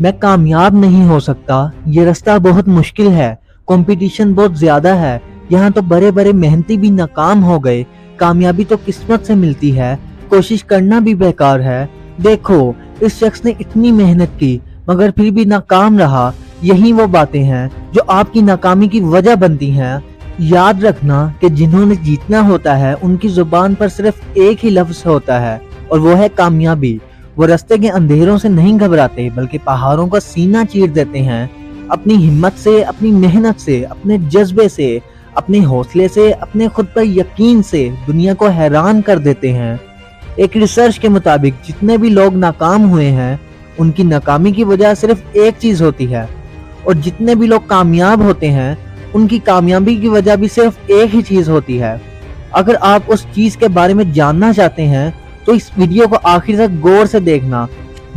मैं कामयाब नहीं हो सकता, ये रास्ता बहुत मुश्किल है, कंपटीशन बहुत ज्यादा है, यहाँ तो बड़े बड़े मेहनती भी नाकाम हो गए, कामयाबी तो किस्मत से मिलती है, कोशिश करना भी बेकार है। देखो, इस शख्स ने इतनी मेहनत की मगर फिर भी नाकाम रहा। यही वो बातें हैं जो आपकी नाकामी की वजह बनती हैं। याद रखना कि जिन्होंने जीतना होता है उनकी जुबान पर सिर्फ एक ही लफ्ज होता है और वो है कामयाबी। वो रास्ते के अंधेरों से नहीं घबराते बल्कि पहाड़ों का सीना चीर देते हैं। अपनी हिम्मत से, अपनी मेहनत से, अपने जज्बे से, अपने हौसले से, अपने खुद पर यकीन से दुनिया को हैरान कर देते हैं। एक रिसर्च के मुताबिक जितने भी लोग नाकाम हुए हैं उनकी नाकामी की वजह सिर्फ एक चीज होती है, और जितने भी लोग कामयाब होते हैं उनकी कामयाबी की वजह भी सिर्फ एक ही चीज होती है। अगर आप उस चीज के बारे में जानना चाहते हैं तो इस वीडियो को आखिर तक गौर से देखना।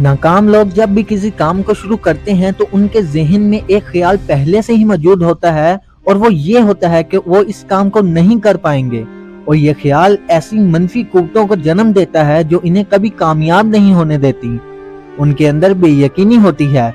नाकाम लोग जब भी किसी काम को शुरू करते हैं तो उनके जहन में एक ख्याल पहले से ही मौजूद होता है, और वो ये होता है कि वो इस काम को नहीं कर पाएंगे, और ये ख्याल ऐसी मनफी कुव्वतों को जन्म देता है जो इन्हें कभी कामयाब नहीं होने देती। उनके अंदर बेयकीनी होती है,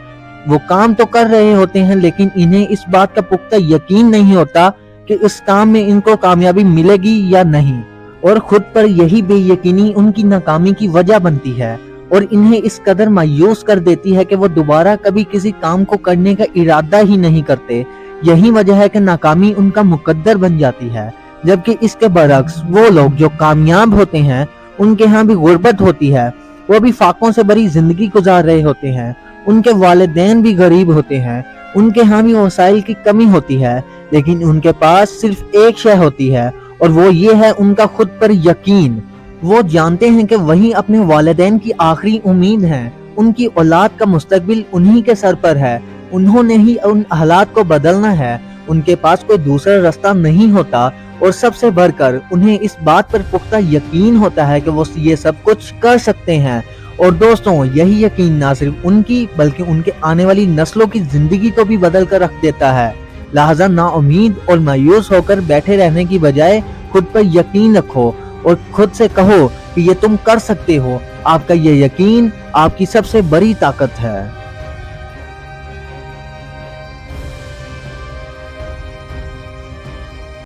वो काम तो कर रहे होते हैं लेकिन इन्हें इस बात का पुख्ता यकीन नहीं होता कि इस काम में इनको कामयाबी मिलेगी या नहीं, और खुद पर यही बेयकीनी उनकी नाकामी की वजह बनती है और इन्हें इस कदर मायूस कर देती है कि वो दोबारा कभी किसी काम को करने का इरादा ही नहीं करते। यही वजह है कि नाकामी उनका मुकद्दर बन जाती है। जबकि इसके बरक्स वो लोग जो कामयाब होते हैं उनके यहाँ भी गुर्बत होती है, वो भी फाकों से भरी जिंदगी गुजार रहे होते हैं, उनके वालिदैन भी गरीब होते हैं, उनके यहाँ भी वसाइल की कमी होती है, लेकिन उनके पास सिर्फ एक शय होती है और वो ये है उनका खुद पर यकीन। वो जानते हैं कि वही अपने वालिदैन की आखिरी उम्मीद है, उनकी औलाद का मुस्तकबिल उन्हीं के सर पर है, उन्होंने ही उन हालात को बदलना है, उनके पास कोई दूसरा रास्ता नहीं होता, और सबसे बढ़कर उन्हें इस बात पर पुख्ता यकीन होता है कि वो ये सब कुछ कर सकते हैं। और दोस्तों, यही यकीन ना सिर्फ उनकी बल्कि उनके आने वाली नस्लों की जिंदगी को भी बदल कर रख देता है। लिहाजा नाउमीद और मायूस होकर बैठे रहने की बजाय खुद पर यकीन रखो और खुद से कहो कि ये तुम कर सकते हो। आपका ये यकीन आपकी सबसे बड़ी ताकत है।